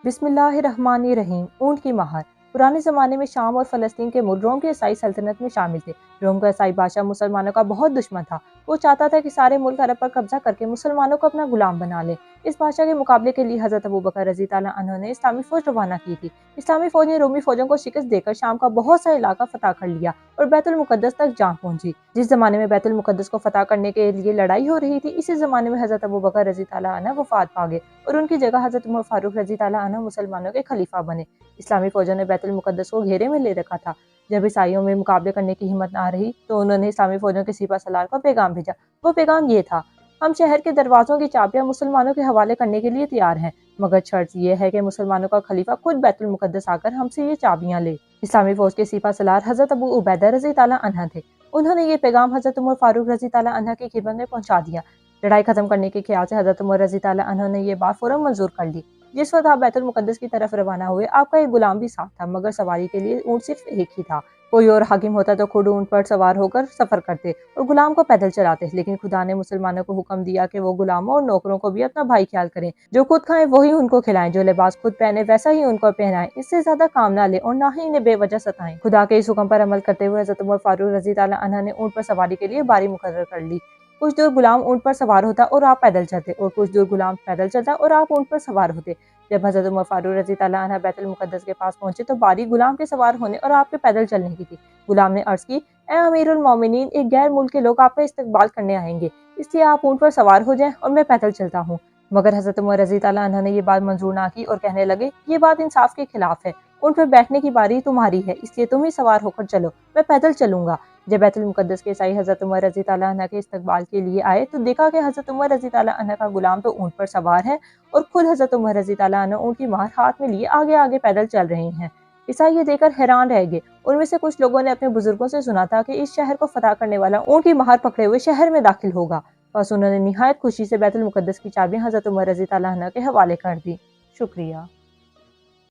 बिस्मिल्लाहिर्रहमानिर्रहीम। ऊंट की महार। पुराने ज़माने में शाम और फ़लस्तीन के मुल्क रोम की ईसाई सल्तनत में शामिल थे। रोम का ईसाई बादशाह मुसलमानों का बहुत दुश्मन था। वो चाहता था कि सारे मुल्क अरब पर कब्जा करके मुसलमानों को अपना गुलाम बना ले। इस बादशाह के मुकाबले के लिए हज़रत अबू बकर रज़ी ताला अन्हु ने इस्लामी फौज रवाना की थी। इस्लामी फौज ने रोमी फौजों को शिकस्त देकर शाम का बहुत सा इलाका फतह कर लिया और बैतुल मुकद्दस तक जा पहुंची। जिस जमाने में बैतुल मुकद्दस को फतह करने के लिए लड़ाई हो रही थी, इसी जमाने में हज़रत अबू बकर रज़ी ताला अन्हु वफात पा गए और उनकी जगह हज़रत उमर फारूक रज़ी ताला अन्हु मुसलमानों के खलीफा बने। इस्लामी फौजों ने बैतुल मुकद्दस को घेरे में ले रखा था। जब ईसाइयों में मुकाबले करने की हिम्मत ना रही तो उन्होंने इस्लामी फौजों के सिपा सलार को पैगाम भेजा। वो पैगाम ये था: हम शहर के दरवाजों की चाबियां मुसलमानों के हवाले करने के लिए तैयार हैं, मगर शर्त यह है कि मुसलमानों का खलीफा खुद बैतुल मुकद्दस आकर हमसे ये चाबियां ले। इस्लामी फौज के सिपा सलार हज़रत अबू उबैदा रज़ी ताला अन्हु थे। उन्होंने ये पैगाम हज़रत उमर फारूक रज़ी ताला अन्हु की खिदमत में पहुंचा दिया। लड़ाई खत्म करने के ख्याल से हज़रत उमर रज़ी ताला अन्हु ने ये बात फौरन मंजूर कर ली। जिस वक्त आप बैतुल मुकद्दस की तरफ रवाना हुए, आपका एक गुलाम भी साथ था, मगर सवारी के लिए ऊंट सिर्फ एक ही था। कोई और हाकिम होता तो खुद ऊंट पर सवार होकर सफर करते और गुलाम को पैदल चलाते, लेकिन खुदा ने मुसलमानों को हुक्म दिया कि वो गुलामों और नौकरों को भी अपना भाई ख्याल करें। जो खुद खाएं वही उनको खिलाएं, जो लिबास खुद पहने वैसा ही उनको पहनाएं, इससे ज्यादा काम ना ले और ना ही इन्हें बेवजह सताएं। खुदा के इस हुक्म पर अमल करते हुए हज़रत उमर फारूक रज़ी ताला अन्हु ने ऊंट पर सवारी के लिए बारी मुकर्रर कर ली। कुछ दूर गुलाम ऊंट पर सवार होता और आप पैदल चलते, और कुछ दूर गुलाम पैदल चलता और आप ऊंट पर सवार होते। जब हज़रत उमर फारूक रज़ी ताला अन्हु बैतुल मुकद्दस के पास पहुंचे तो बारी गुलाम के सवार होने और आपके पैदल चलने की थी। गुलाम ने अर्ज की: ए अमीरुल मोमिनीन, एक गैर मुल्क के लोग आपका इस्तकबाल करने आएंगे, इसलिए आप ऊंट पर सवार हो जाएं और मैं पैदल चलता हूँ। मगर हज़रत उमर रज़ी ताला अन्हु ने ये बात मंजूर ना की और कहने लगे: ये बात इंसाफ के खिलाफ है। ऊंट पर बैठने की बारी तुम्हारी है, इसलिए तुम ही सवार होकर चलो, मैं पैदल चलूंगा। जब बैतुल मुकद्दस के ईसाई हज़रत उमर रज़ी ताला अन्हु के इस्तकबाल के लिए आए तो देखा कि हज़रत उमर रज़ी ताला अन्हु का गुलाम तो ऊंट पर सवार है और खुद हज़रत उमर रज़ी ताला अन्हु ऊंट की महार हाथ में लिए आगे आगे पैदल चल रहे हैं। ईसाई ये देखकर हैरान रह गए। उनमें से कुछ लोगों ने अपने बुजुर्गों से सुना था कि इस शहर को फतह करने वाला ऊंट की महार पकड़े हुए शहर में दाखिल होगा। बस उन्होंने निहायत खुशी से बैतुल मुकद्दस की चाबियां हज़रत उमर रज़ी ताला अन्हु के हवाले कर दी। शुक्रिया।